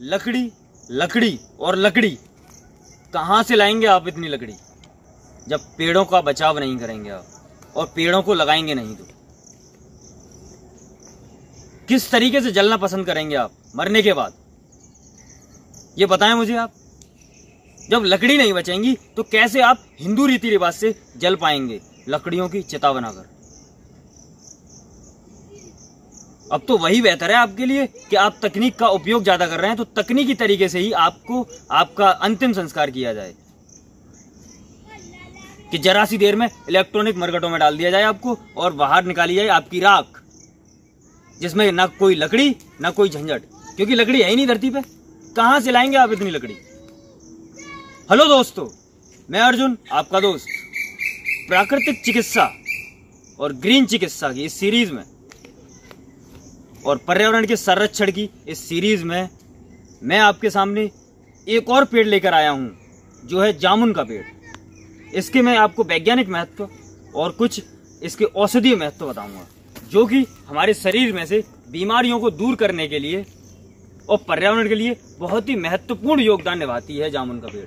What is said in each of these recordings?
लकड़ी लकड़ी और लकड़ी, कहाँ से लाएंगे आप इतनी लकड़ी जब पेड़ों का बचाव नहीं करेंगे आप और पेड़ों को लगाएंगे नहीं तो? किस तरीके से जलना पसंद करेंगे आप मरने के बाद, ये बताएं मुझे आप। जब लकड़ी नहीं बचेंगी तो कैसे आप हिंदू रीति रिवाज से जल पाएंगे लकड़ियों की चिता बनाकर? अब तो वही बेहतर है आपके लिए कि आप तकनीक का उपयोग ज्यादा कर रहे हैं, तो तकनीकी तरीके से ही आपको आपका अंतिम संस्कार किया जाए, कि जरा सी देर में इलेक्ट्रॉनिक मरकटों में डाल दिया जाए आपको और बाहर निकाली जाए आपकी राख, जिसमें ना कोई लकड़ी ना कोई झंझट, क्योंकि लकड़ी है ही नहीं धरती पे। कहां से लाएंगे आप इतनी लकड़ी? हेलो दोस्तों, मैं अर्जुन, आपका दोस्त। प्राकृतिक चिकित्सा और ग्रीन चिकित्सा की इस सीरीज में और पर्यावरण के संरक्षण की इस सीरीज में मैं आपके सामने एक और पेड़ लेकर आया हूं, जो है जामुन का पेड़। इसके मैं आपको वैज्ञानिक महत्व और कुछ इसके औषधीय महत्व बताऊंगा, जो कि हमारे शरीर में से बीमारियों को दूर करने के लिए और पर्यावरण के लिए बहुत ही महत्वपूर्ण योगदान निभाती है जामुन का पेड़।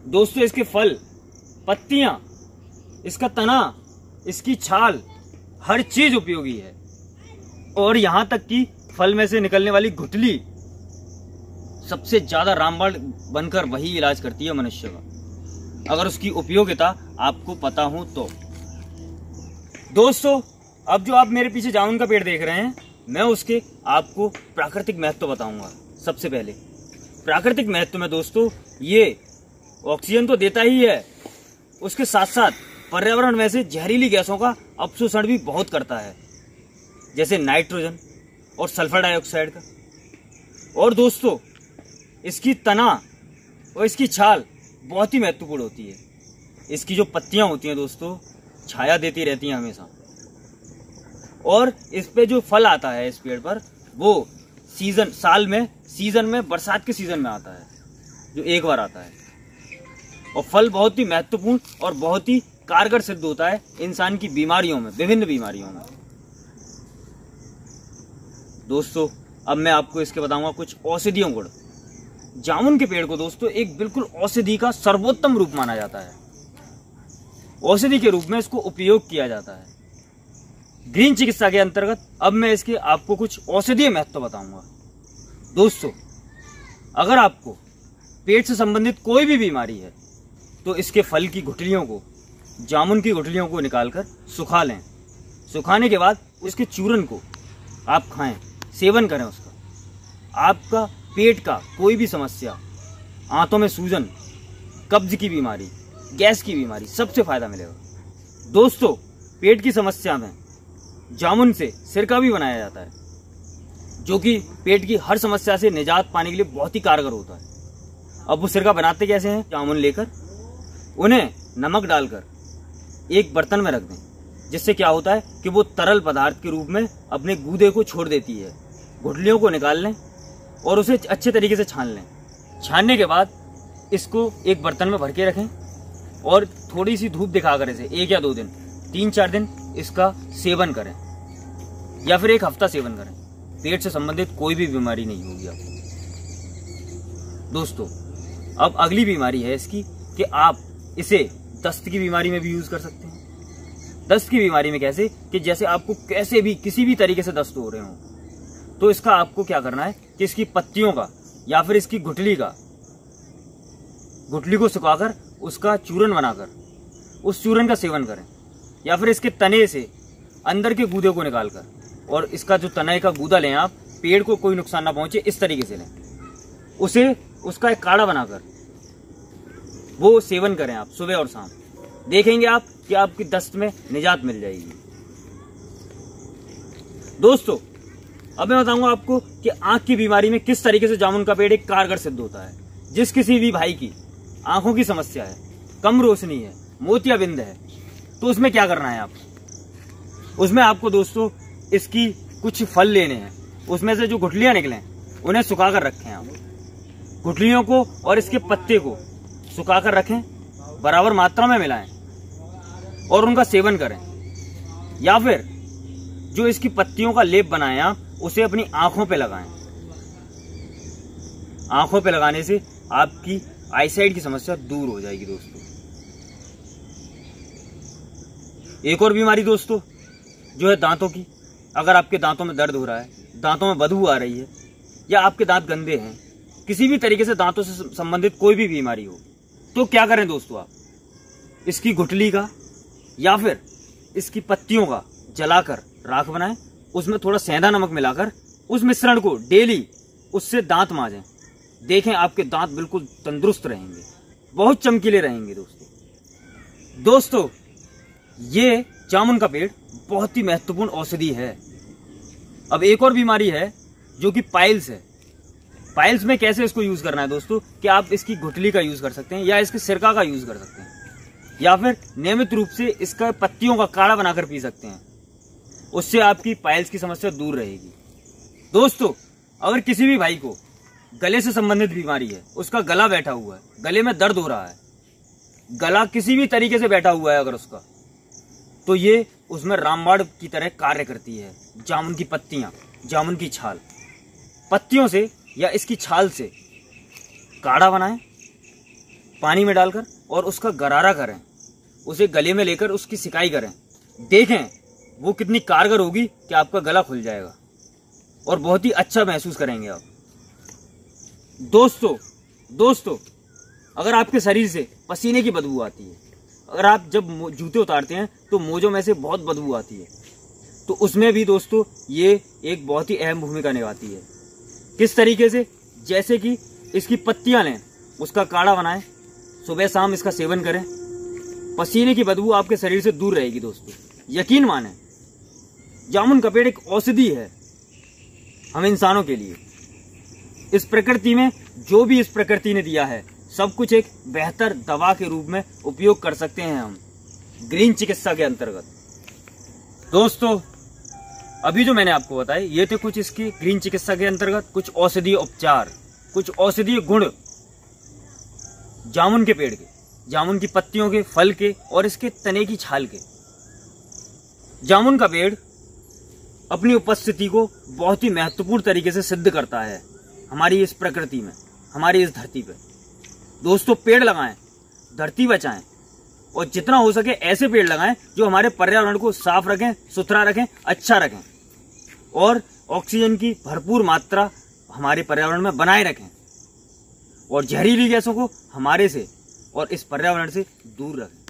दोस्तों, इसके फल, पत्तियां, इसका तना, इसकी छाल, हर चीज उपयोगी है। और यहां तक कि फल में से निकलने वाली गुठली सबसे ज्यादा रामबाण बनकर वही इलाज करती है मनुष्य का, अगर उसकी उपयोगिता आपको पता हो तो। दोस्तों, अब जो आप मेरे पीछे जामुन का पेड़ देख रहे हैं, मैं उसके आपको प्राकृतिक महत्व बताऊंगा। सबसे पहले प्राकृतिक महत्व में दोस्तों, ये ऑक्सीजन तो देता ही है, उसके साथ साथ पर्यावरण में से जहरीली गैसों का अपशोषण भी बहुत करता है, जैसे नाइट्रोजन और सल्फर डाइऑक्साइड का। और दोस्तों, इसकी तना और इसकी छाल बहुत ही महत्वपूर्ण होती है। इसकी जो पत्तियां होती हैं दोस्तों, छाया देती रहती हैं हमेशा। और इस पे जो फल आता है इस पेड़ पर, वो सीजन में बरसात के सीजन में आता है, जो एक बार आता है। और फल बहुत ही महत्वपूर्ण और बहुत ही कारगर सिद्ध होता है इंसान की बीमारियों में, विभिन्न बीमारियों में। दोस्तों, अब मैं आपको इसके बताऊंगा कुछ औषधीय गुण। जामुन के पेड़ को दोस्तों एक बिल्कुल औषधि का सर्वोत्तम रूप माना जाता है। औषधि के रूप में इसको उपयोग किया जाता है ग्रीन चिकित्सा के अंतर्गत। अब मैं इसके आपको कुछ औषधीय महत्व बताऊंगा। दोस्तों, अगर आपको पेट से संबंधित कोई भी बीमारी है तो इसके फल की गुठलियों को, जामुन की गुठलियों को निकालकर सुखा लें। सुखाने के बाद उसके चूरन को आप खाएं, सेवन करें उसका। आपका पेट का कोई भी समस्या, आंतों में सूजन, कब्ज की बीमारी, गैस की बीमारी, सबसे फायदा मिलेगा। दोस्तों, पेट की समस्या में जामुन से सिरका भी बनाया जाता है, जो कि पेट की हर समस्या से निजात पाने के लिए बहुत ही कारगर होता है। अब वो सिरका बनाते कैसे हैं? जामुन लेकर उन्हें नमक डालकर एक बर्तन में रख दें, जिससे क्या होता है कि वो तरल पदार्थ के रूप में अपने गूदे को छोड़ देती है। गुठलियों को निकाल लें और उसे अच्छे तरीके से छान लें। छानने के बाद इसको एक बर्तन में भर के रखें और थोड़ी सी धूप दिखाकर इसे 1 या 2 दिन, 3-4 दिन इसका सेवन करें, या फिर 1 हफ्ता सेवन करें। पेट से संबंधित कोई भी बीमारी नहीं होगी आपको। दोस्तों, अब अगली बीमारी है इसकी कि आप इसे दस्त की बीमारी में भी यूज कर सकते हैं। दस्त की बीमारी में कैसे? कि जैसे आपको कैसे भी किसी भी तरीके से दस्त हो रहे हो, तो इसका आपको क्या करना है कि इसकी पत्तियों का या फिर इसकी गुठली को सुखाकर उसका चूरन बनाकर उस चूरन का सेवन करें, या फिर इसके तने से अंदर के गूदे को निकालकर, और इसका जो तने का गूदा लें आप, पेड़ को कोई नुकसान ना पहुंचे इस तरीके से लें, उसे उसका एक काढ़ा बनाकर वो सेवन करें आप सुबह और शाम। देखेंगे आप कि आपकी दस्त में निजात मिल जाएगी। दोस्तों, अब मैं बताऊंगा आपको कि आंख की बीमारी में किस तरीके से जामुन का पेड़ एक कारगर सिद्ध होता है। जिस किसी भी भाई की आंखों की समस्या है, कम रोशनी है, मोतियाबिंद है, तो उसमें क्या करना है उसमें आपको दोस्तों इसकी कुछ फल लेने हैं। उसमें से जो गुठलियां निकलें उन्हें सुखाकर रखें आप। गुठलियों को और इसके पत्ते को सुखाकर रखें, बराबर मात्रा में मिलाएं और उनका सेवन करें। या फिर जो इसकी पत्तियों का लेप बनाएं आप, उसे अपनी आंखों पे लगाएं। आंखों पे लगाने से आपकी आईसाइट की समस्या दूर हो जाएगी दोस्तों। एक और बीमारी दोस्तों जो है दांतों की। अगर आपके दांतों में दर्द हो रहा है, दांतों में बदबू आ रही है, या आपके दांत गंदे हैं, किसी भी तरीके से दांतों से संबंधित कोई भी बीमारी हो, तो क्या करें दोस्तों, आप इसकी गुठली का या फिर इसकी पत्तियों का जलाकर राख बनाएं, उसमें थोड़ा सेंधा नमक मिलाकर उस मिश्रण को डेली उससे दांत मांजें। देखें आपके दांत बिल्कुल तंदुरुस्त रहेंगे, बहुत चमकीले रहेंगे दोस्तों। ये जामुन का पेड़ बहुत ही महत्वपूर्ण औषधि है। अब एक और बीमारी है जो कि पाइल्स है। पाइल्स में कैसे इसको यूज करना है दोस्तों, कि आप इसकी गुठली का यूज कर सकते हैं, या इसके सिरका का यूज कर सकते हैं, या फिर नियमित रूप से इसका पत्तियों का काढ़ा बनाकर पी सकते हैं। उससे आपकी पाइल्स की समस्या दूर रहेगी दोस्तों। अगर किसी भी भाई को गले से संबंधित बीमारी है, उसका गला बैठा हुआ है, गले में दर्द हो रहा है, गला किसी भी तरीके से बैठा हुआ है अगर उसका, तो ये उसमें रामबाण की तरह कार्य करती है। जामुन की पत्तियां, जामुन की छाल, पत्तियों से या इसकी छाल से काढ़ा बनाएं पानी में डालकर, और उसका गरारा करें, उसे गले में लेकर उसकी सिकाई करें। देखें वो कितनी कारगर होगी कि आपका गला खुल जाएगा और बहुत ही अच्छा महसूस करेंगे आप दोस्तों। अगर आपके शरीर से पसीने की बदबू आती है, अगर आप जब जूते उतारते हैं तो मोजों में से बहुत बदबू आती है, तो उसमें भी दोस्तों ये एक बहुत ही अहम भूमिका निभाती है। किस तरीके से, जैसे कि इसकी पत्तियां लें, उसका काढ़ा बनाएं, सुबह शाम इसका सेवन करें, पसीने की बदबू आपके शरीर से दूर रहेगी दोस्तों। यकीन माने जामुन का पेड़ एक औषधि है हम इंसानों के लिए। इस प्रकृति में जो भी इस प्रकृति ने दिया है, सब कुछ एक बेहतर दवा के रूप में उपयोग कर सकते हैं हम ग्रीन चिकित्सा के अंतर्गत। दोस्तों अभी जो मैंने आपको बताया, ये थे कुछ इसकी ग्रीन चिकित्सा के अंतर्गत कुछ औषधीय उपचार, कुछ औषधीय गुण जामुन के पेड़ के, जामुन की पत्तियों के, फल के और इसके तने की छाल के। जामुन का पेड़ अपनी उपस्थिति को बहुत ही महत्वपूर्ण तरीके से सिद्ध करता है हमारी इस प्रकृति में, हमारी इस धरती पे। दोस्तों पेड़ लगाएं, धरती बचाएं, और जितना हो सके ऐसे पेड़ लगाएं जो हमारे पर्यावरण को साफ रखें, सुथरा रखें, अच्छा रखें, और ऑक्सीजन की भरपूर मात्रा हमारे पर्यावरण में बनाए रखें, और जहरीली गैसों को हमारे से और इस पर्यावरण से दूर रखें।